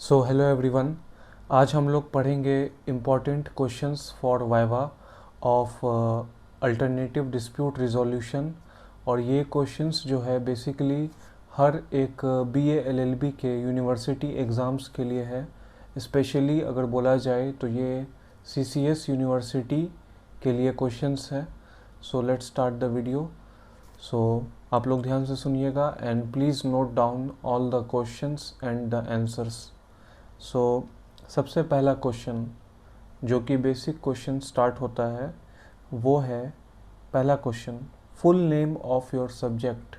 So hello everyone. आज हम लोग पढ़ेंगे important questions for viva of alternative dispute resolution. और ये क्वेश्चंस जो है बेसिकली हर एक बीए एलएलबी के यूनिवर्सिटी एग्ज़ाम्स के लिए है। स्पेशली अगर बोला जाए तो ये सीसीएस यूनिवर्सिटी के लिए क्वेश्चंस है। So let's start the video. So आप लोग ध्यान से सुनिएगा and please note down all the questions and the answers. So सबसे पहला क्वेश्चन जो कि बेसिक क्वेश्चन स्टार्ट होता है वो है, पहला question, full name of your subject.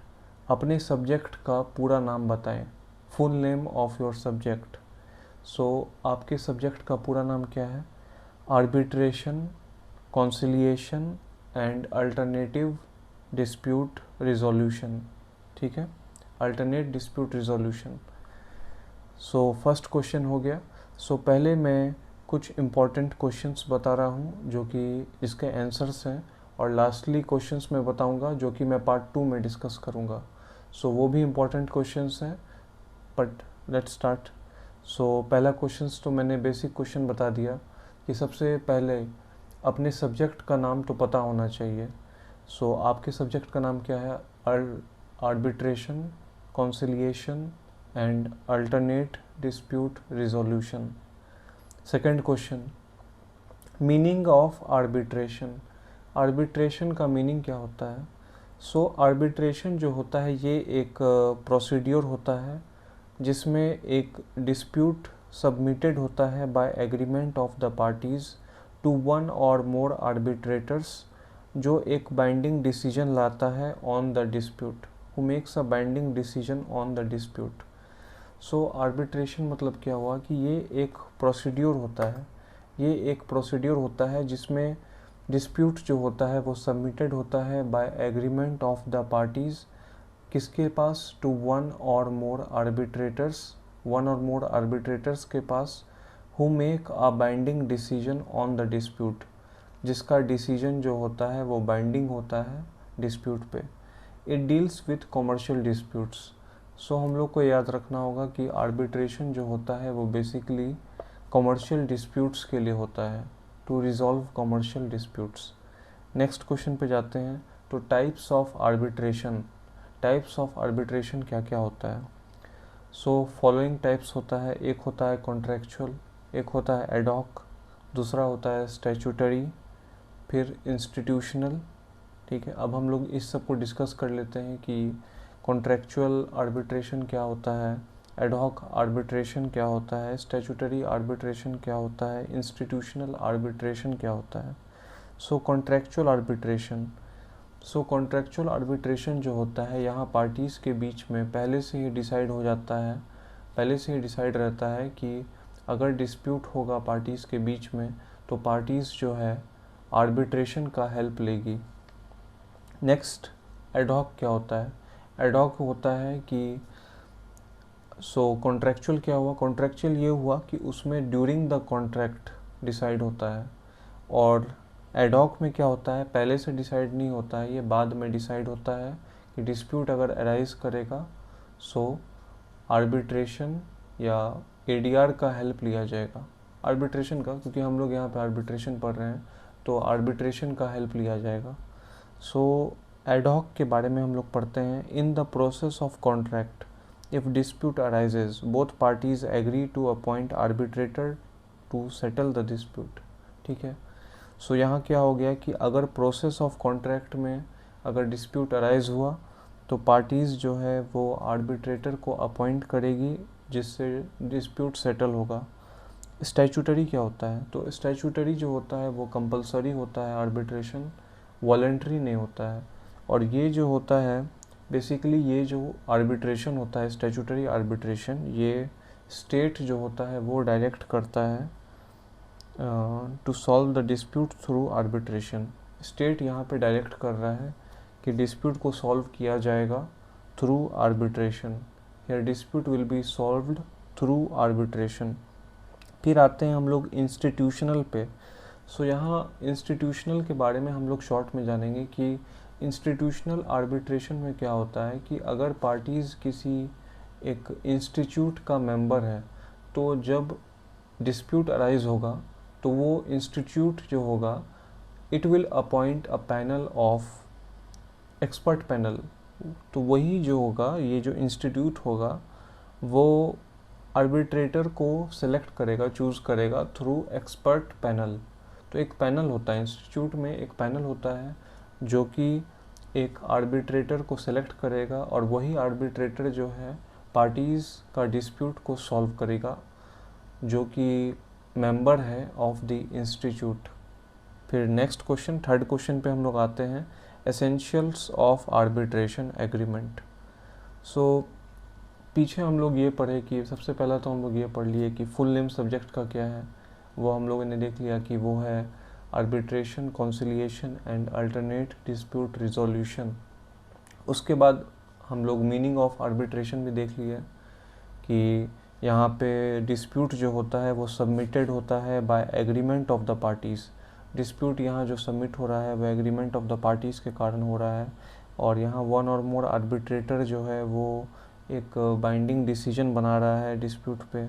अपने सब्जेक्ट का पूरा नाम बताएं। Full name of your subject. So आपके सब्जेक्ट का पूरा नाम क्या है? Arbitration, conciliation and alternative dispute resolution. ठीक है, alternate dispute resolution. So first question हो गया। सो पहले मैं कुछ इम्पॉर्टेंट क्वेश्चंस बता रहा हूँ जो कि इसके आंसर्स हैं, और लास्टली क्वेश्चंस मैं बताऊँगा जो कि मैं पार्ट 2 में डिस्कस करूँगा। सो वो भी इम्पॉर्टेंट क्वेश्चंस हैं, बट लेट्स स्टार्ट। सो पहला क्वेश्चंस तो मैंने बेसिक क्वेश्चन बता दिया कि सबसे पहले अपने सब्जेक्ट का नाम तो पता होना चाहिए। सो आपके सब्जेक्ट का नाम क्या है? Arbitration, conciliation and alternate dispute resolution. Second question, meaning of arbitration. Arbitration का मीनिंग क्या होता है? सो आर्बिट्रेशन जो होता है ये एक प्रोसीड्योर होता है जिसमें एक डिस्प्यूट सबमिटेड होता है by agreement of the parties to one और मोर आर्बिट्रेटर्स, जो एक बाइंडिंग डिसीजन लाता है on the dispute, who makes a binding decision on the dispute. So arbitration मतलब क्या हुआ कि ये एक प्रोसीड्योर होता है, ये एक प्रोसीड्योर होता है जिसमें डिस्प्यूट जो होता है वो सबमिटेड होता है by agreement of the parties, किसके पास? टू वन और मोर आर्बिट्रेटर्स, वन और मोर आर्बिट्रेटर्स के पास, who make a binding decision on the dispute, जिसका डिसीजन जो होता है वो बाइंडिंग होता है डिस्प्यूट पे। It deals with commercial disputes. So हम लोग को याद रखना होगा कि आर्बिट्रेशन जो होता है वो बेसिकली कॉमर्शियल डिस्प्यूट्स के लिए होता है, to resolve commercial disputes. Next question पे जाते हैं। तो types of arbitration. Types of arbitration क्या क्या होता है? सो फॉलोइंग टाइप्स होता है। एक होता है कॉन्ट्रैक्चुअल, एक होता है एडॉक, दूसरा होता है स्टैट्यूटरी, फिर इंस्टीट्यूशनल। ठीक है, अब हम लोग इस सब को डिस्कस कर लेते हैं कि कॉन्ट्रैक्चुअल आर्बिट्रेशन क्या होता है, एडहॉक आर्बिट्रेशन क्या होता है, स्टैट्यूटरी आर्बिट्रेशन क्या होता है, इंस्टीट्यूशनल आर्बिट्रेशन क्या होता है। सो कॉन्ट्रैक्चुअल आर्बिट्रेशन। सो कॉन्ट्रैक्चुअल आर्बिट्रेशन जो होता है यहाँ पार्टीज़ के बीच में पहले से ही डिसाइड हो जाता है, पहले से ही डिसाइड रहता है कि अगर डिस्प्यूट होगा पार्टीज़ के बीच में तो पार्टीज़ जो है आर्बिट्रेशन का हेल्प लेगी। नेक्स्ट, एडहॉक क्या होता है? एडहॉक होता है कि कॉन्ट्रैक्चुअल क्या हुआ? कॉन्ट्रैक्चुअल ये हुआ कि उसमें ड्यूरिंग द कॉन्ट्रैक्ट डिसाइड होता है, और एडहॉक में क्या होता है, पहले से डिसाइड नहीं होता है, ये बाद में डिसाइड होता है कि डिस्प्यूट अगर अराइज करेगा सो आर्बिट्रेशन या एडीआर का हेल्प लिया जाएगा। आर्बिट्रेशन का, क्योंकि हम लोग यहाँ पे आर्बिट्रेशन पढ़ रहे हैं तो आर्बिट्रेशन का हेल्प लिया जाएगा। सो एडहॉक के बारे में हम लोग पढ़ते हैं। In the process of contract, if dispute arises both parties agree to appoint arbitrator to settle the dispute. ठीक है, सो यहाँ क्या हो गया कि अगर प्रोसेस ऑफ कॉन्ट्रैक्ट में अगर डिस्प्यूट अराइज हुआ तो पार्टीज़ जो है वो आर्बिट्रेटर को अपॉइंट करेगी जिससे डिस्प्यूट सेटल होगा। स्टैट्यूटरी क्या होता है? तो स्टैट्यूटरी जो होता है वो कंपलसरी होता है, आर्बिट्रेशन वॉलंटरी नहीं होता है। और ये जो होता है बेसिकली, ये जो आर्बिट्रेशन होता है स्टैट्यूटरी आर्बिट्रेशन, ये स्टेट जो होता है वो डायरेक्ट करता है to solve the dispute through arbitration. State यहाँ पे डायरेक्ट कर रहा है कि डिस्प्यूट को सॉल्व किया जाएगा through arbitration. Here dispute will be solved through arbitration. फिर आते हैं हम लोग इंस्टीट्यूशनल पे। सो यहाँ इंस्टीट्यूशनल के बारे में हम लोग शॉर्ट में जानेंगे कि इंस्टीट्यूशनल आर्बिट्रेशन में क्या होता है कि अगर पार्टीज़ किसी एक इंस्टीट्यूट का मेंबर है तो जब डिस्प्यूट अराइज होगा तो वो इंस्टीट्यूट जो होगा it will appoint a panel of expert panel. तो वही जो होगा, ये जो इंस्टीट्यूट होगा वो आर्बिट्रेटर को सिलेक्ट करेगा, चूज़ करेगा थ्रू एक्सपर्ट पैनल। तो एक पैनल होता है इंस्टीट्यूट में, एक पैनल होता है जो कि एक आर्बिट्रेटर को सिलेक्ट करेगा और वही आर्बिट्रेटर जो है पार्टीज़ का डिस्प्यूट को सॉल्व करेगा, जो कि मेंबर है ऑफ द इंस्टीट्यूट। फिर नेक्स्ट क्वेश्चन, थर्ड क्वेश्चन पे हम लोग आते हैं, एसेंशियल्स ऑफ आर्बिट्रेशन एग्रीमेंट। सो पीछे हम लोग ये पढ़े कि सबसे पहला तो हम लोग ये पढ़ लिए कि फुल नेम सब्जेक्ट का क्या है, वो हम लोगों ने देख लिया कि वो है arbitration, conciliation and alternate dispute resolution. उसके बाद हम लोग मीनिंग ऑफ आर्बिट्रेशन भी देख लिए कि यहाँ पे डिस्प्यूट जो होता है वो सबमिटेड होता है by agreement of the parties. Dispute यहाँ जो सबमिट हो रहा है वो एग्रीमेंट ऑफ द पार्टीज़ के कारण हो रहा है, और यहाँ वन और मोर आर्बिट्रेटर जो है वो एक बाइंडिंग डिसीजन बना रहा है डिस्प्यूट पे।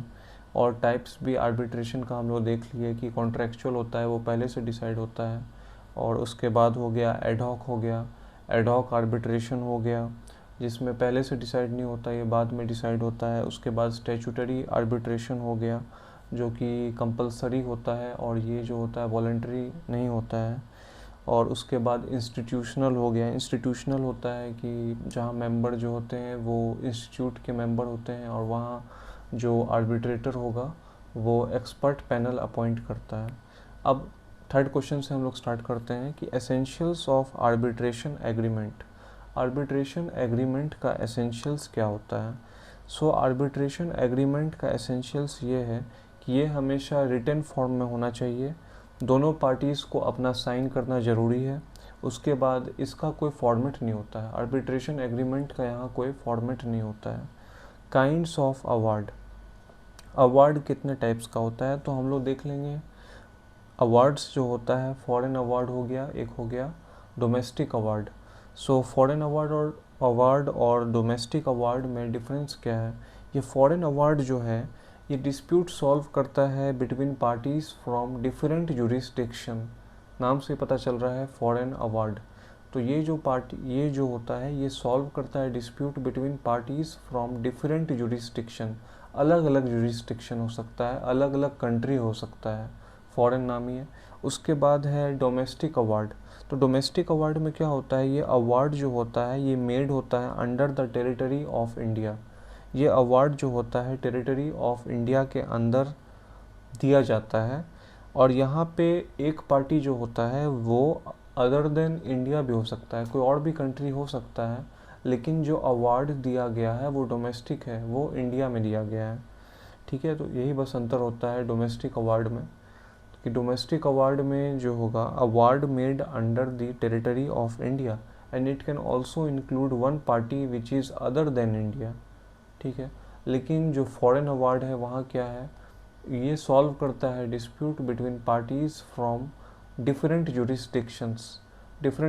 और टाइप्स भी आर्बिट्रेशन का हम लोग देख लिए कि कॉन्ट्रेक्चुअल होता है, वो पहले से डिसाइड होता है, और उसके बाद हो गया एडहॉक, हो गया एडहॉक आर्बिट्रेशन हो गया जिसमें पहले से डिसाइड नहीं होता, ये बाद में डिसाइड होता है। उसके बाद स्टैट्यूटरी आर्बिट्रेशन हो गया जो कि कंपलसरी होता है और ये जो होता है वॉलंटरी नहीं होता है। और उसके बाद इंस्टीट्यूशनल हो गया। इंस्टीट्यूशनल होता है कि जहाँ मेंबर जो होते हैं वो इंस्टीट्यूट के मेंबर होते हैं और वहाँ जो आर्बिट्रेटर होगा वो एक्सपर्ट पैनल अपॉइंट करता है। अब थर्ड क्वेश्चन से हम लोग स्टार्ट करते हैं कि essentials of arbitration agreement. Arbitration agreement का एसेंशियल्स क्या होता है? सो आर्बिट्रेशन एग्रीमेंट का एसेंशियल्स ये है कि ये हमेशा रिटन फॉर्म में होना चाहिए, दोनों पार्टीज़ को अपना साइन करना ज़रूरी है। उसके बाद इसका कोई फॉर्मेट नहीं होता है, आर्बिट्रेशन एग्रीमेंट का यहाँ कोई फॉर्मेट नहीं होता है। काइंड्स ऑफ अवार्ड, अवार्ड कितने टाइप्स का होता है तो हम लोग देख लेंगे। अवार्ड्स जो होता है, फॉरेन अवार्ड हो गया, एक हो गया domestic award. So foreign award और डोमेस्टिक अवार्ड में डिफरेंस क्या है? ये फॉरेन अवार्ड जो है ये डिस्प्यूट सॉल्व करता है between parties from different jurisdiction, नाम से पता चल रहा है फॉरेन अवार्ड। तो ये जो होता है ये सॉल्व करता है dispute between parties from different jurisdiction. अलग अलग जुरिस्डिक्शन हो सकता है, अलग अलग कंट्री हो सकता है, फॉरेन नाम ही है। उसके बाद है डोमेस्टिक अवार्ड। तो डोमेस्टिक अवार्ड में क्या होता है, ये अवार्ड जो होता है ये मेड होता है under the territory of India. ये अवार्ड जो होता है टेरिटरी ऑफ इंडिया के अंदर दिया जाता है, और यहाँ पे एक पार्टी जो होता है वो अदर देन इंडिया भी हो सकता है, कोई और भी कंट्री हो सकता है, लेकिन जो अवार्ड दिया गया है वो डोमेस्टिक है, वो इंडिया में दिया गया है। ठीक है, तो यही बस अंतर होता है डोमेस्टिक अवार्ड में कि डोमेस्टिक अवार्ड में जो होगा award made under the territory of India and it can also include one party which is other than India. ठीक है, लेकिन जो फॉरेन अवार्ड है वहाँ क्या है, ये सॉल्व करता है dispute between parties from different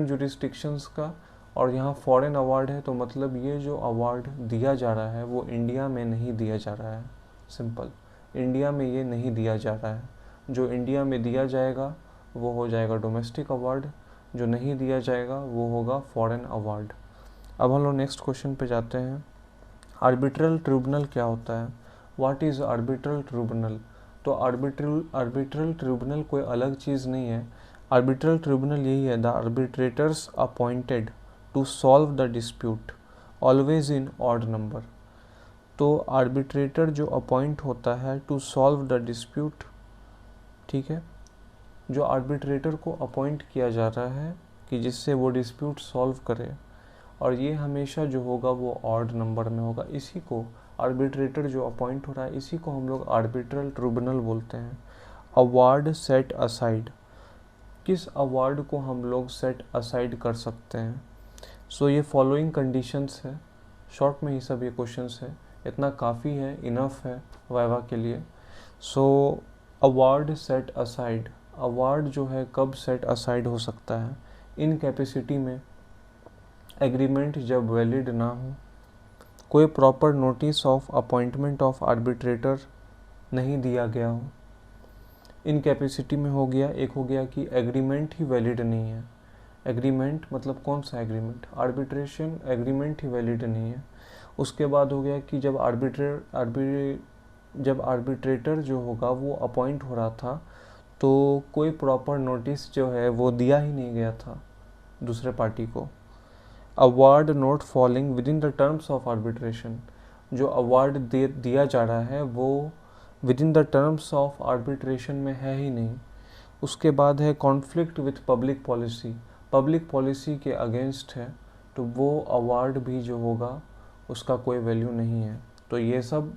jurisdictions का। और यहाँ फॉरेन अवार्ड है तो मतलब ये जो अवार्ड दिया जा रहा है वो इंडिया में नहीं दिया जा रहा है। सिंपल, इंडिया में ये नहीं दिया जा रहा है। जो इंडिया में दिया जाएगा वो हो जाएगा डोमेस्टिक अवार्ड, जो नहीं दिया जाएगा वो होगा फॉरेन अवार्ड। अब हम लोग नेक्स्ट क्वेश्चन पे जाते हैं। आर्बिट्रल ट्रिब्यूनल क्या होता है? What is arbitral tribunal? तो आर्बिट्रल ट्रिब्यूनल कोई अलग चीज़ नहीं है। आर्बिट्रल ट्रिब्यूनल यही है, the arbitrators appointed to solve the dispute always in odd number. तो आर्बिट्रेटर जो अपॉइंट होता है टू सॉल्व द डिस्प्यूट, ठीक है, जो आर्बिट्रेटर को अपॉइंट किया जा रहा है कि जिससे वो डिस्प्यूट सॉल्व करे, और ये हमेशा जो होगा वो ऑड नंबर में होगा। इसी को आर्बिट्रेटर जो अपॉइंट हो रहा है इसी को हम लोग आर्बिट्रल ट्रिब्यूनल बोलते हैं। अवार्ड सेट असाइड, किस अवार्ड को हम लोग सेट असाइड कर सकते हैं? सो ये फॉलोइंग कंडीशंस है, शॉर्ट में ही सब ये क्वेश्चंस है, इतना काफ़ी है, इनफ है वाइवा के लिए। सो अवार्ड सेट असाइड, अवार्ड जो है कब सेट असाइड हो सकता है? इन कैपेसिटी में, एग्रीमेंट जब वैलिड ना हो, कोई proper notice of appointment of arbitrator नहीं दिया गया हो। इनकैपेसिटी में हो गया, एक हो गया कि एग्रीमेंट ही वैलिड नहीं है। एग्रीमेंट मतलब कौन सा एग्रीमेंट? आर्बिट्रेशन एग्रीमेंट ही वैलिड नहीं है। उसके बाद हो गया कि जब आर्बिट्रेटर जो होगा वो अपॉइंट हो रहा था तो कोई प्रॉपर नोटिस जो है वो दिया ही नहीं गया था दूसरे पार्टी को। Award not falling with in the terms of arbitration, जो अवार्ड दिया जा रहा है वो with in the terms of arbitration में है ही नहीं। उसके बाद है conflict with public policy, public policy के अगेंस्ट है, तो वो अवार्ड भी जो होगा उसका कोई वैल्यू नहीं है। तो ये सब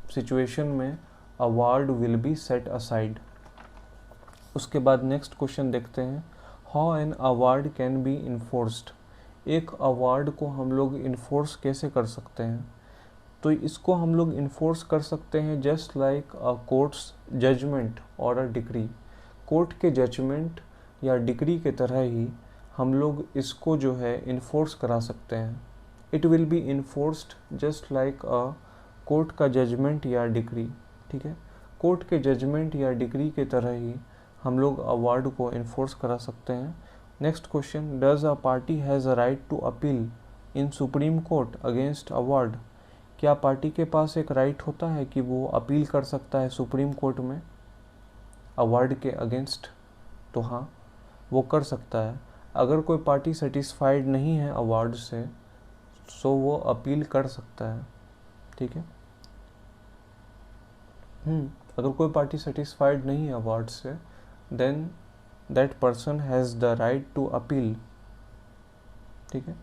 सिचुएशन में award will be set aside. उसके बाद नेक्स्ट क्वेश्चन देखते हैं, how an award can be enforced. एक अवार्ड को हम लोग इन्फोर्स कैसे कर सकते हैं? तो इसको हम लोग इन्फोर्स कर सकते हैं just like a court's judgment और अ डिक्री। कोर्ट के जजमेंट या डिक्री के तरह ही हम लोग इसको जो है इन्फोर्स करा सकते हैं। It will be enforced just like a court का जजमेंट या डिक्री। ठीक है, कोर्ट के जजमेंट या डिक्री के तरह ही हम लोग अवार्ड को इन्फोर्स करा सकते हैं। Next question, does a party has a right to appeal in Supreme Court against award. क्या पार्टी के पास एक राइट होता है कि वो अपील कर सकता है सुप्रीम कोर्ट में अवार्ड के अगेंस्ट? तो हाँ, वो कर सकता है। अगर कोई पार्टी सेटिस्फाइड नहीं है अवार्ड से सो वो अपील कर सकता है। ठीक है, अगर कोई पार्टी सेटिस्फाइड नहीं है अवार्ड से then that person has the right to appeal. ठीक है,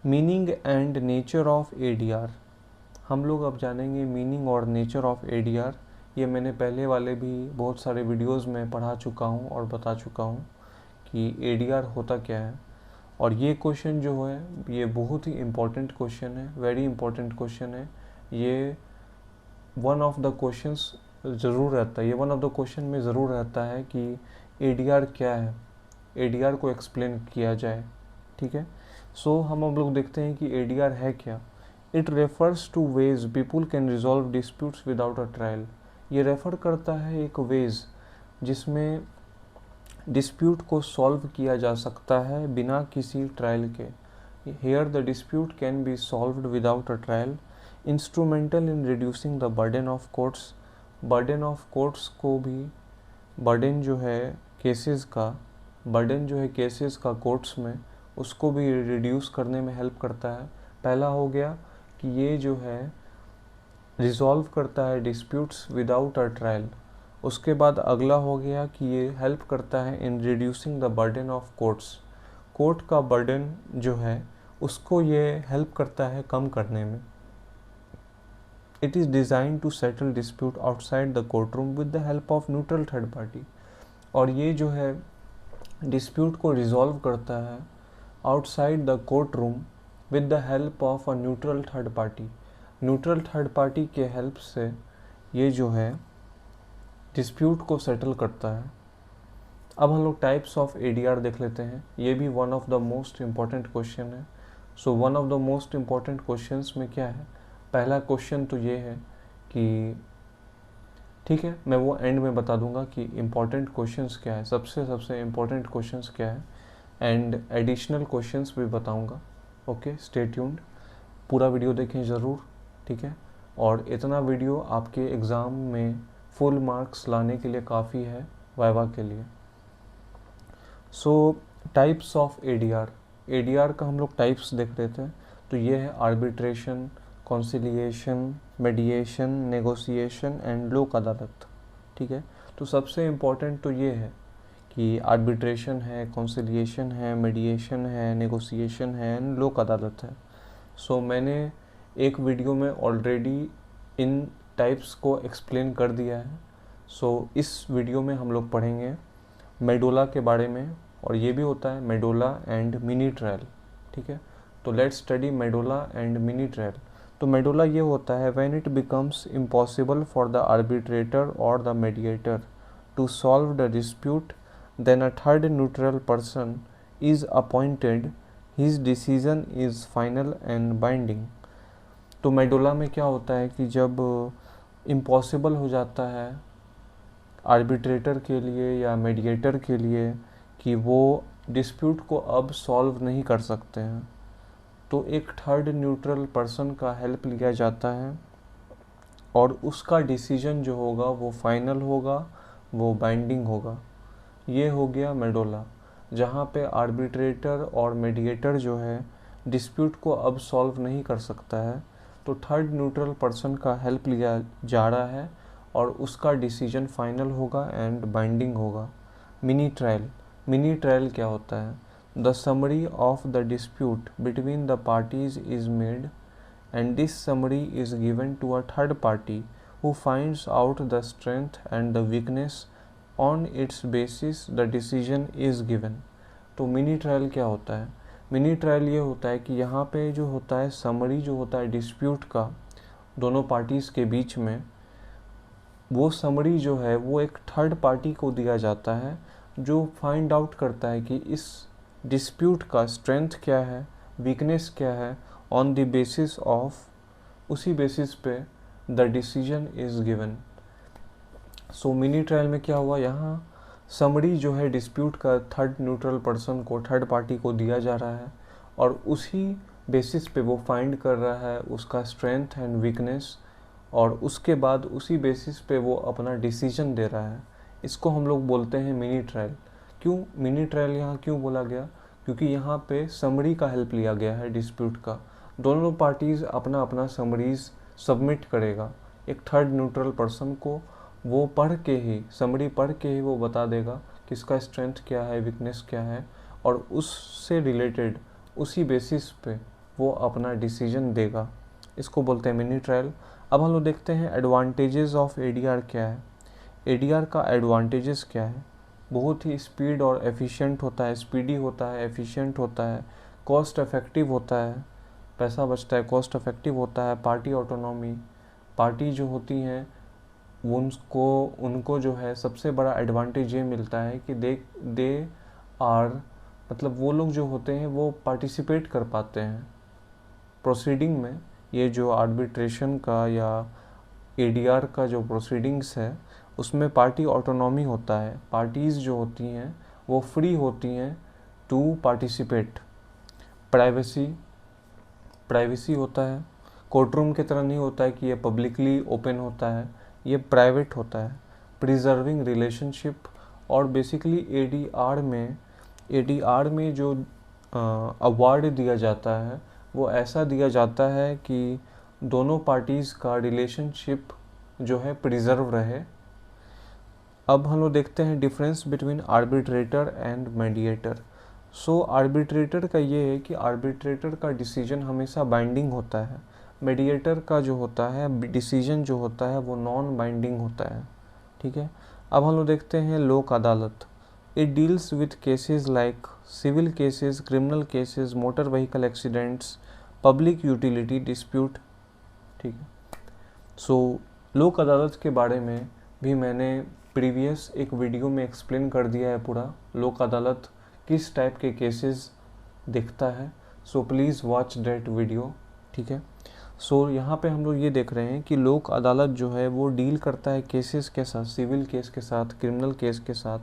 meaning and nature of ADR. हम लोग अब जानेंगे मीनिंग और नेचर ऑफ एडीआर। ये मैंने पहले वाले भी बहुत सारे वीडियोस में पढ़ा चुका हूँ और बता चुका हूँ कि एडीआर होता क्या है। और ये क्वेश्चन जो है ये बहुत ही इम्पोर्टेंट क्वेश्चन है, वेरी इम्पोर्टेंट क्वेश्चन है। ये वन ऑफ द क्वेश्चंस ज़रूर रहता है, ये वन ऑफ द क्वेश्चन में ज़रूर रहता है कि एडीआर क्या है, एडीआर को एक्सप्लेन किया जाए। ठीक है, सो हम अब लोग देखते हैं कि एडीआर है क्या। It refers to ways people can resolve disputes without a trial. ये रेफ़र करता है एक वेज जिसमें डिस्प्यूट को सॉल्व किया जा सकता है बिना किसी ट्रायल के। Here the dispute can be solved without a trial. Instrumental in reducing the burden of courts. Burden of courts को भी, बर्डन जो है केसेस का, बर्डन जो है केसेस का कोर्ट्स में, उसको भी रिड्यूस करने में हेल्प करता है। पहला हो गया कि ये जो है रिजॉल्व करता है डिस्प्यूट्स विदाउट अ ट्रायल। उसके बाद अगला हो गया कि ये हेल्प करता है इन reducing the burden of courts. Court का बर्डन जो है उसको ये हेल्प करता है कम करने में। It is design to settle dispute outside the court room with the help of neutral third party. और ये जो है डिस्प्यूट को रिजॉल्व करता है outside the court room with the help of a neutral third party. Neutral third party के help से ये जो है डिस्प्यूट को सेटल करता है। अब हम लोग टाइप्स ऑफ एडीआर देख लेते हैं। ये भी one of the most important question है। So one of the most important questions में क्या है, पहला क्वेश्चन तो ये है कि, ठीक है मैं वो एंड में बता दूंगा कि इम्पॉर्टेंट क्वेश्चंस क्या है, सबसे इम्पॉर्टेंट क्वेश्चंस क्या है, एंड एडिशनल क्वेश्चंस भी बताऊंगा। ओके, स्टे ट्यून्ड, पूरा वीडियो देखें ज़रूर। ठीक है, और इतना वीडियो आपके एग्ज़ाम में फुल मार्क्स लाने के लिए काफ़ी है वाइवा के लिए। सो टाइप्स ऑफ एडीआर, एडीआर का हम लोग टाइप्स देख रहे थे। तो ये है आर्बिट्रेशन, कॉन्सिलिएशन, मेडिएशन, नेगोशिएशन एंड लोक अदालत। ठीक है, तो सबसे इम्पोर्टेंट तो ये है कि आर्बिट्रेशन है, कॉन्सिलिएशन है, मेडिएशन है, नेगोशिएशन है एंड लोक अदालत है। सो मैंने एक वीडियो में ऑलरेडी इन टाइप्स को एक्सप्लेन कर दिया है। सो इस वीडियो में हम लोग पढ़ेंगे मेडोला के बारे में, और ये भी होता है मेडोला एंड मिनी ट्रायल। ठीक है, तो let's study medola and mini trial. तो मेडोला ये होता है when it becomes impossible for the arbitrator और the mediator to solve the dispute, then a third neutral person is appointed, his decision is final and binding. तो medola में क्या होता है कि जब इम्पॉसिबल हो जाता है आर्बिट्रेटर के लिए या मीडिएटर के लिए कि वो डिस्प्यूट को अब सॉल्व नहीं कर सकते हैं, तो एक थर्ड न्यूट्रल पर्सन का हेल्प लिया जाता है और उसका डिसीजन जो होगा वो फाइनल होगा, वो बाइंडिंग होगा। ये हो गया मेडोला, जहाँ पे आर्बिट्रेटर और मीडिएटर जो है डिस्प्यूट को अब सॉल्व नहीं कर सकता है, तो थर्ड न्यूट्रल पर्सन का हेल्प लिया जा रहा है और उसका डिसीजन फाइनल होगा एंड बाइंडिंग होगा। मिनी ट्रायल, मिनी ट्रायल क्या होता है? The summary of the dispute between the parties is made and this summary is given to a third party who finds out the strength and the weakness. On its basis the decision is given. तो mini trial क्या होता है? Mini trial ये होता है कि यहाँ पे जो होता है समरी जो होता है डिस्प्यूट का दोनों पार्टीज़ के बीच में, वो समरी जो है वो एक थर्ड पार्टी को दिया जाता है जो फाइंड आउट करता है कि इस डिस्प्यूट का स्ट्रेंथ क्या है, वीकनेस क्या है। ऑन द बेसिस ऑफ उसी बेसिस पे the decision is given. So mini trial में क्या हुआ, यहाँ समरी जो है डिस्प्यूट का थर्ड न्यूट्रल पर्सन को, थर्ड पार्टी को दिया जा रहा है और उसी बेसिस पे वो फाइंड कर रहा है उसका स्ट्रेंथ एंड वीकनेस और उसके बाद उसी बेसिस पे वो अपना डिसीजन दे रहा है। इसको हम लोग बोलते हैं मिनी ट्रायल। क्यों मिनी ट्रायल यहाँ क्यों बोला गया? क्योंकि यहाँ पे समरी का हेल्प लिया गया है डिस्प्यूट का। दोनों पार्टीज़ अपना अपना समरीज सबमिट करेगा एक थर्ड न्यूट्रल पर्सन को, वो पढ़ के ही, समरी पढ़ के ही वो बता देगा कि इसका स्ट्रेंथ क्या है, वीकनेस क्या है और उससे रिलेटेड उसी बेसिस पे वो अपना डिसीजन देगा। इसको बोलते हैं मिनी ट्रायल। अब हम लोग देखते हैं एडवांटेजेस ऑफ एडीआर क्या है। एडीआर का एडवांटेजेस क्या है? बहुत ही स्पीड और एफिशिएंट होता है, स्पीडी होता है, एफिशिएंट होता है, कॉस्ट इफेक्टिव होता है, पैसा बचता है, कॉस्ट इफेक्टिव होता है। पार्टी ऑटोनॉमी, पार्टी जो होती हैं उनको जो है सबसे बड़ा एडवांटेज ये मिलता है कि दे आर, मतलब वो लोग जो होते हैं वो पार्टिसिपेट कर पाते हैं प्रोसीडिंग में। ये जो आर्बिट्रेशन का या एडीआर का जो प्रोसीडिंग्स है उसमें पार्टी ऑटोनॉमी होता है, पार्टीज़ जो होती हैं वो फ्री होती हैं टू पार्टिसिपेट। प्राइवेसी, प्राइवेसी होता है, कोर्ट रूम की तरह नहीं होता है कि ये पब्लिकली ओपन होता है, ये प्राइवेट होता है। प्रिजर्विंग रिलेशनशिप, और बेसिकली एडीआर में जो अवार्ड दिया जाता है वो ऐसा दिया जाता है कि दोनों पार्टीज़ का रिलेशनशिप जो है प्रिजर्व रहे। अब हम लोग देखते हैं difference between arbitrator and mediator. So arbitrator का ये है कि आर्बिट्रेटर का डिसीजन हमेशा बाइंडिंग होता है, मीडिएटर का जो होता है डिसीजन जो होता है वो नॉन बाइंडिंग होता है। ठीक है। अब हम लोग देखते हैं Lok Adalat. It deals with cases like civil cases, criminal cases, motor vehicle accidents, public utility dispute. ठीक है। सो लोक अदालत के बारे में भी मैंने प्रीवियस एक वीडियो में एक्सप्लेन कर दिया है पूरा, लोक अदालत किस टाइप के केसेस देखता है। So please watch that video. ठीक है। सो यहाँ पे हम लोग ये देख रहे हैं कि लोक अदालत जो है वो डील करता है केसेस के साथ, सिविल केस के साथ, क्रिमिनल केस के साथ,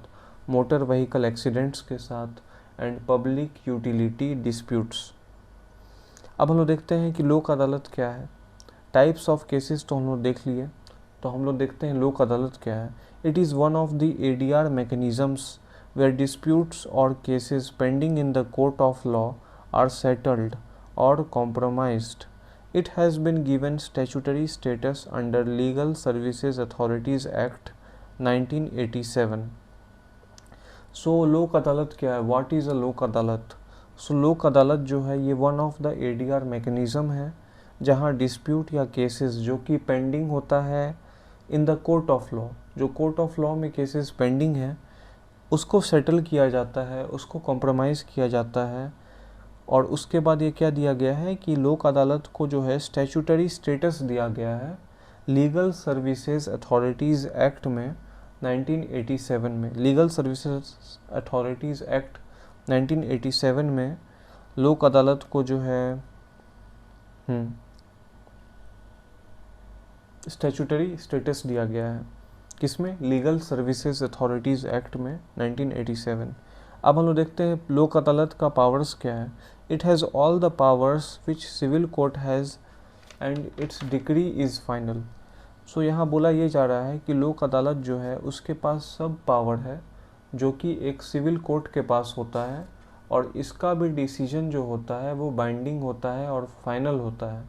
मोटर व्हीकल एक्सीडेंट्स के साथ एंड पब्लिक यूटिलिटी डिस्प्यूट्स। अब हम लोग देखते हैं कि लोक अदालत क्या है। टाइप्स ऑफ केसेस तो हम लोग देख लिए, तो हम लोग देखते हैं लोक अदालत क्या है। It is one of the ADR mechanisms where disputes or cases pending in the court of law are settled or compromised. It has been given statutory status under Legal Services Authorities Act 1987. So लोक अदालत क्या है? What is a लोक अदालत? So लोक अदालत जो है ये one of the ADR mechanism है जहाँ डिस्प्यूट या केसेस जो कि पेंडिंग होता है in the court of law, जो कोर्ट ऑफ लॉ में केसेस पेंडिंग है उसको सेटल किया जाता है, उसको कॉम्प्रोमाइज़ किया जाता है। और उसके बाद ये क्या दिया गया है कि लोक अदालत को जो है स्टैट्यूटरी स्टेटस दिया गया है लीगल सर्विसेज अथॉरिटीज़ एक्ट में 1987 में। लीगल सर्विसेज अथॉरिटीज़ एक्ट 1987 में लोक अदालत को जो है स्टैचूटरी स्टेटस दिया गया है, किसमें? लीगल सर्विसेज अथॉरिटीज़ एक्ट में 1987। अब हम लोग देखते हैं लोक अदालत का पावर्स क्या है। It has all the powers which civil court has and its decree is final. So यहाँ बोला ये जा रहा है कि लोक अदालत जो है उसके पास सब पावर है जो कि एक सिविल कोर्ट के पास होता है, और इसका भी डिसीजन जो होता है वो बाइंडिंग होता है और फाइनल होता है,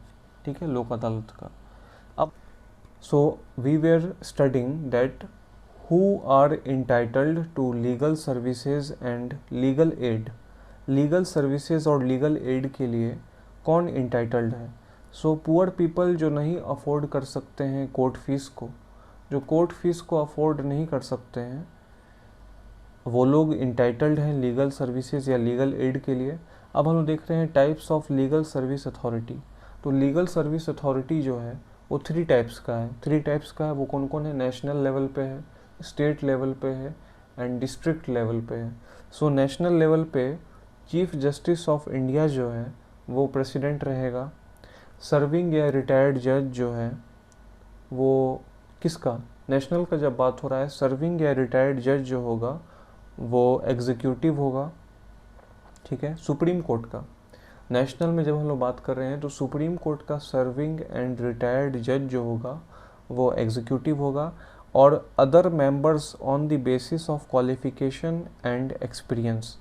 ठीक है, लोक अदालत का। अब so we were studying that who are entitled to legal services and legal aid. Legal services और लीगल एड के लिए कौन इंटाइटल्ड है? सो पुअर पीपल जो नहीं अफोर्ड कर सकते हैं कोर्ट फीस को, जो कोर्ट फीस को अफोर्ड नहीं कर सकते हैं, वो लोग इंटाइटल्ड हैं लीगल सर्विसेज या लीगल एड के लिए। अब हम लोग देख रहे हैं types of legal service authority. तो लीगल सर्विस अथॉरिटी जो है वो 3 टाइप्स का है। 3 टाइप्स का है, वो कौन कौन है? नेशनल लेवल पे है, स्टेट लेवल पे है एंड डिस्ट्रिक्ट लेवल पे है। सो नेशनल लेवल पे चीफ जस्टिस ऑफ इंडिया जो है वो प्रेसिडेंट रहेगा। सर्विंग या रिटायर्ड जज जो है वो किसका? नेशनल का जब बात हो रहा है, सर्विंग या रिटायर्ड जज जो होगा वो एग्जीक्यूटिव होगा, ठीक है, सुप्रीम कोर्ट का। नेशनल में जब हम लोग बात कर रहे हैं तो सुप्रीम कोर्ट का सर्विंग एंड रिटायर्ड जज जो होगा वो एग्जीक्यूटिव होगा, और other members on the basis of qualification and experience.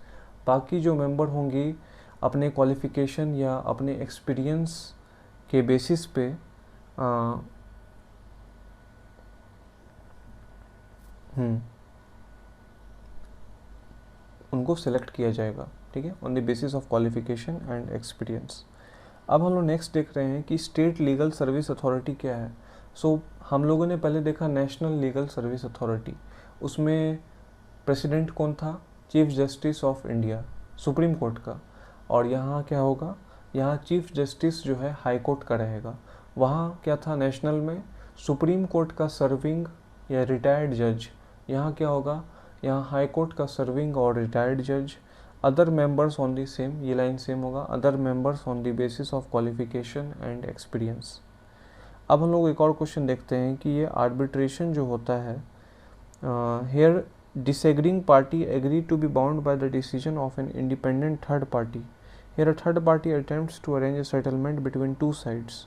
बाकी जो मेंबर होंगी अपने क्वालिफिकेशन या अपने एक्सपीरियंस के बेसिस पे उनको सेलेक्ट किया जाएगा, ठीक है, on the basis of qualification and experience. अब हम लोग नेक्स्ट देख रहे हैं कि स्टेट लीगल सर्विस अथॉरिटी क्या है। सो हम लोगों ने पहले देखा नेशनल लीगल सर्विस अथॉरिटी, उसमें प्रेसिडेंट कौन था? Chief justice of India, supreme court का। और यहाँ क्या होगा? यहाँ चीफ जस्टिस जो है हाई कोर्ट का रहेगा। वहाँ क्या था नेशनल में? सुप्रीम कोर्ट का सर्विंग या रिटायर्ड जज। यहाँ क्या होगा? यहाँ हाई कोर्ट का सर्विंग और रिटायर्ड जज। Other members on the same, ये लाइन सेम होगा, other members on the basis of qualification and experience. अब हम लोग एक और क्वेश्चन देखते हैं कि ये आर्बिट्रेशन जो होता है, hair disagreeing party agree to be bound by the decision of an independent third party. Here a third party attempts to arrange a settlement between two sides.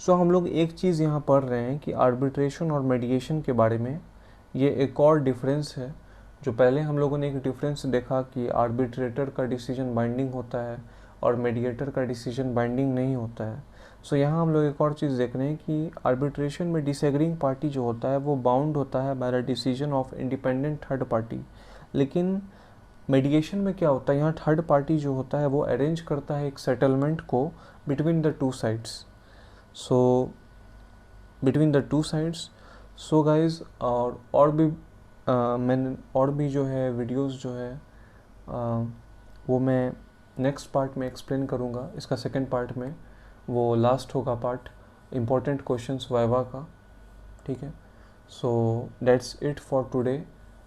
हम लोग एक चीज़ यहाँ पढ़ रहे हैं कि आर्बिट्रेशन और मेडिएशन के बारे में ये एक और डिफरेंस है। जो पहले हम लोगों ने एक डिफरेंस देखा कि आर्बिट्रेटर का डिसीजन बाइंडिंग होता है और मेडिएटर का डिसीजन बाइंडिंग नहीं होता है। यहाँ हम लोग एक और चीज़ देख रहे हैं कि आर्बिट्रेशन में डिसएग्रीइंग पार्टी जो होता है वो बाउंड होता है by the decision of independent third party. लेकिन मेडिएशन में क्या होता है, यहाँ थर्ड पार्टी जो होता है वो अरेंज करता है एक सेटलमेंट को between the two sides. Between the two sides. Guys, और भी मैंने और भी जो है वीडियोस जो है वो मैं नेक्स्ट पार्ट में एक्सप्लेन करूँगा। इसका सेकंड पार्ट में वो लास्ट होगा पार्ट इम्पोर्टेंट क्वेश्चंस वाइवा का, ठीक है। So that's it for today.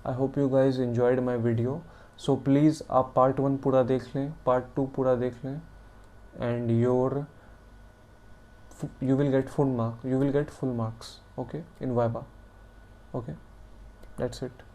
I hope you guys enjoyed my video. So please आप पार्ट 1 पूरा देख लें, पार्ट 2 पूरा देख लें, and you will get full marks, okay, in Viva. Okay, that's it.